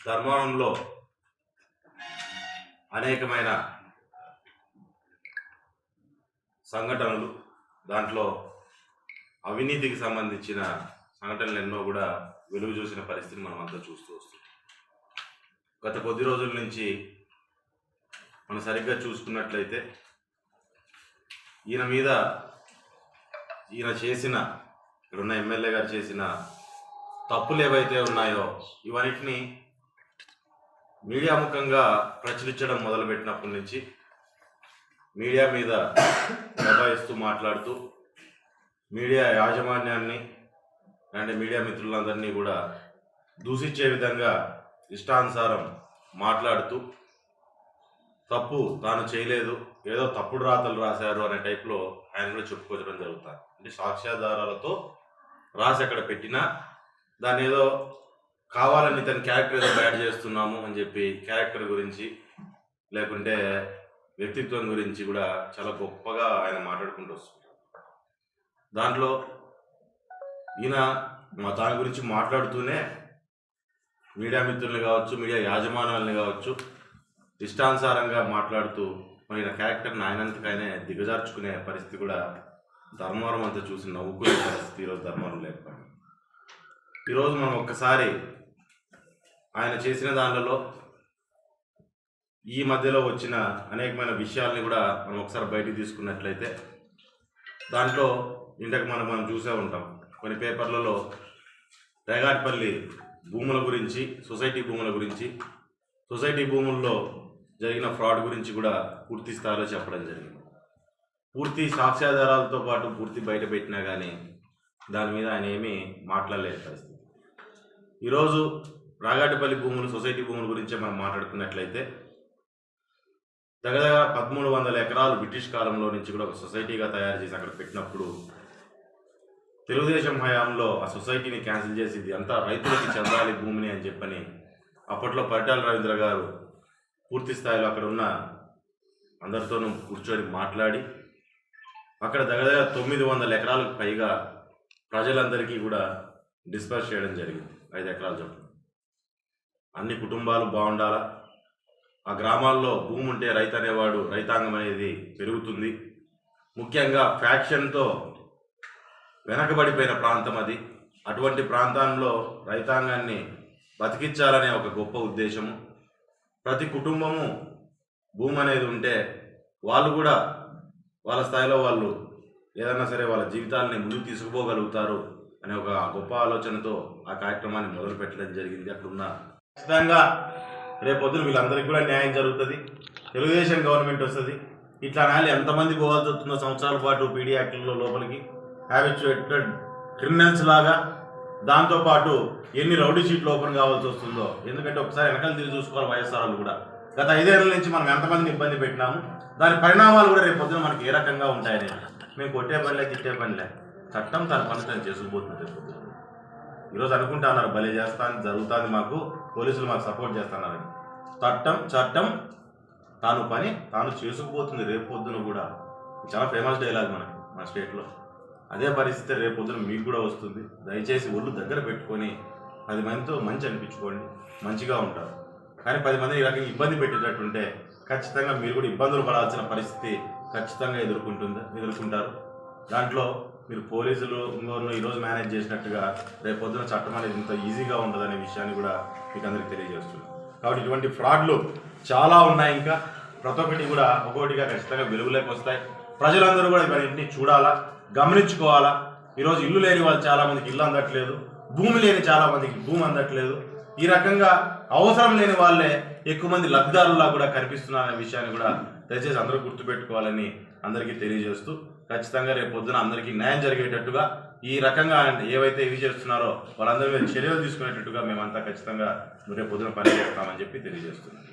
ధర్మవరంలో అనేకమైన సంఘటనలు, దాంట్లో అవినీతికి సంబంధించిన సంఘటనలు ఎన్నో కూడా వెలుగు చూసిన పరిస్థితిని మనం అంతా చూస్తూ వస్తున్నాం. గత కొద్ది రోజుల నుంచి మనం సరిగ్గా చూసుకున్నట్లయితే ఈయన చేసిన, ఇక్కడున్న ఎమ్మెల్యే గారు చేసిన తప్పులు ఏవైతే ఉన్నాయో ఇవన్నిటిని మీడియా ముఖంగా ప్రచురించడం మొదలుపెట్టినప్పటి నుంచి మీడియా మీద దబాయిస్తూ మాట్లాడుతూ మీడియా యాజమాన్యాన్ని అంటే మీడియా మిత్రులందరినీ కూడా దూషించే విధంగా ఇష్టానుసారం మాట్లాడుతూ తప్పు తాను చేయలేదు, ఏదో తప్పుడు రాతలు రాశారు అనే టైప్లో ఆయన కూడా చెప్పుకోవడం జరుగుతుంది. అంటే సాక్ష్యాధారాలతో రాసి అక్కడ పెట్టినా దాన్ని ఏదో కావాలని తన క్యారెక్టర్ ఏదో బ్యాడ్ చేస్తున్నాము అని చెప్పి క్యారెక్టర్ గురించి లేకుంటే వ్యక్తిత్వం గురించి కూడా చాలా గొప్పగా ఆయన మాట్లాడుకుంటూ వస్తున్నారు. దాంట్లో ఈయన దాని గురించి మాట్లాడుతూనే మీడియా మిత్రుల్ని కావచ్చు, మీడియా యాజమాన్యాలని కావచ్చు ఇష్టానుసారంగా మాట్లాడుతూ మన క్యారెక్టర్ని ఆయనంతకైనా దిగజార్చుకునే పరిస్థితి కూడా ధర్మవరం అంతా చూసి నవ్వుకునే పరిస్థితి ఈరోజు ధర్మవరం లేకపోయింది. ఈరోజు మనం ఒక్కసారి ఆయన చేసిన దానిలో ఈ మధ్యలో వచ్చిన అనేకమైన విషయాల్ని కూడా మనం ఒకసారి బయటికి తీసుకున్నట్లయితే దాంట్లో ఇంతకు మనం చూసే ఉంటాం కొన్ని పేపర్లలో రేగాటిపల్లి భూముల గురించి, సొసైటీ భూముల్లో జరిగిన ఫ్రాడ్ గురించి కూడా పూర్తి స్థాయిలో చెప్పడం జరిగింది. పూర్తి సాక్ష్యాధారాలతో పాటు పూర్తి బయట పెట్టినా కానీ దాని మీద ఆయన ఏమీ మాట్లాడలేని పరిస్థితి. ఈరోజు రాగాటిపల్లి భూములు, సొసైటీ భూముల గురించే మనం మాట్లాడుకున్నట్లయితే దగ్గర 1300 ఎకరాలు బ్రిటిష్ కాలంలో నుంచి కూడా ఒక సొసైటీగా తయారు చేసి అక్కడ పెట్టినప్పుడు తెలుగుదేశం హయాంలో ఆ సొసైటీని క్యాన్సిల్ చేసింది అంతా రైతులకి చెందాలి భూమిని అని చెప్పని అప్పట్లో పరిటాల రవీంద్ర గారు పూర్తి స్థాయిలో అక్కడ ఉన్న అందరితోనూ కూర్చొని మాట్లాడి అక్కడ దగ్గర 900 ఎకరాలకు పైగా ప్రజలందరికీ కూడా డిస్పర్స్ చేయడం జరిగింది. 5 ఎకరాల చొప్పున అన్ని కుటుంబాలు బాగుండాలా, ఆ గ్రామాల్లో భూమి ఉంటే రైతు అనేవాడు, రైతాంగం అనేది పెరుగుతుంది. ముఖ్యంగా ఫ్యాక్షన్తో వెనకబడిపోయిన ప్రాంతం అది. అటువంటి ప్రాంతంలో రైతాంగాన్ని బతికించాలనే ఒక గొప్ప ఉద్దేశము. ప్రతి కుటుంబము భూమి అనేది ఉంటే వాళ్ళు కూడా వాళ్ళ స్థాయిలో వాళ్ళు ఏదైనా సరే వాళ్ళ జీవితాలని ముందుకు తీసుకుపోగలుగుతారు అనే ఒక గొప్ప ఆలోచనతో ఆ కార్యక్రమాన్ని మొదలు పెట్టడం జరిగింది. అక్కడున్న ఖచ్చితంగా రేపొద్దున వీళ్ళందరికీ కూడా న్యాయం జరుగుతుంది. తెలుగుదేశం గవర్నమెంట్ వస్తుంది. ఇట్లా నాలి ఎంతమంది పోవాల్సి వస్తుందో సంవత్సరాల పాటు పీడీ యాక్ట్లో లోపలికి హ్యాబిచుయేటెడ్ క్రిమినల్స్ లాగా, దాంతోపాటు ఎన్ని రౌడీ షీట్లు ఓపెన్ కావాల్సి వస్తుందో. ఎందుకంటే ఒకసారి వెనకాల తిరిగి చూసుకోవాలి. వైఎస్ఆర్లు కూడా గత 5 ఏళ్ల నుంచి మనం ఎంతమందిని ఇబ్బంది పెట్టినాము, దాని పరిణామాలు కూడా రేపు పొద్దున మనకి ఏ రకంగా ఉంటాయని. మేము కొట్టే పనిలే, తిట్టే పనిలే, చట్టం తన పని తను చేసుకుపోతుంది. రేపు పొద్దున ఈరోజు అనుకుంటున్నారు భలే చేస్తాను, జరుగుతుంది, మాకు పోలీసులు మాకు సపోర్ట్ చేస్తున్నారని. చట్టం తాను పని తాను చేసుకుపోతుంది రేపు పొద్దున కూడా. చాలా ఫేమస్ డైలాగ్ మనకి మన స్టేట్లో. అదే పరిస్థితి రేపు పొద్దున మీకు కూడా వస్తుంది. దయచేసి ఒళ్ళు దగ్గర పెట్టుకొని 10 మందితో మంచి అనిపించుకోండి, మంచిగా ఉంటారు. కానీ 10 మందిని ఈ రకంగా ఇబ్బంది పెట్టేటట్టుంటే ఖచ్చితంగా మీరు కూడా ఇబ్బందులు పడాల్సిన పరిస్థితి ఖచ్చితంగా ఎదుర్కొంటారు. దాంట్లో మీరు పోలీసులు ఇంకోరు ఈరోజు మేనేజ్ చేసినట్టుగా రేపు పొద్దున చట్టం అనేది ఇంత ఈజీగా ఉండదనే విషయాన్ని కూడా మీకు అందరికీ తెలియజేస్తున్నాను. కాబట్టి ఇటువంటి ఫ్రాడ్లు చాలా ఉన్నాయి. ఇంకా ప్రతి ఒక్కటి కూడా ఒక్కొక్కటిగా ఖచ్చితంగా వెలుగులోకి వస్తాయి. ప్రజలందరూ కూడా ఇవన్నీ చూడాలా, గమనించుకోవాలా. ఈరోజు ఇల్లు లేని వాళ్ళు చాలామందికి ఇల్లు అందట్లేదు, భూమి లేని చాలామందికి భూమి అందట్లేదు. ఈ రకంగా అవసరం లేని వాళ్ళే ఎక్కువ మంది లబ్ధిదారులా కూడా కనిపిస్తున్నారనే విషయాన్ని కూడా దయచేసి అందరూ గుర్తుపెట్టుకోవాలని అందరికీ తెలియజేస్తూ ఖచ్చితంగా రేపు పొద్దున అందరికీ న్యాయం జరిగేటట్టుగా ఈ రకంగా ఏవైతే ఇవి చేస్తున్నారో వాళ్ళందరి మీద చర్యలు తీసుకునేటట్టుగా మేమంతా ఖచ్చితంగా రేపు పొద్దున పనిచేస్తామని చెప్పి తెలియజేస్తున్నాం.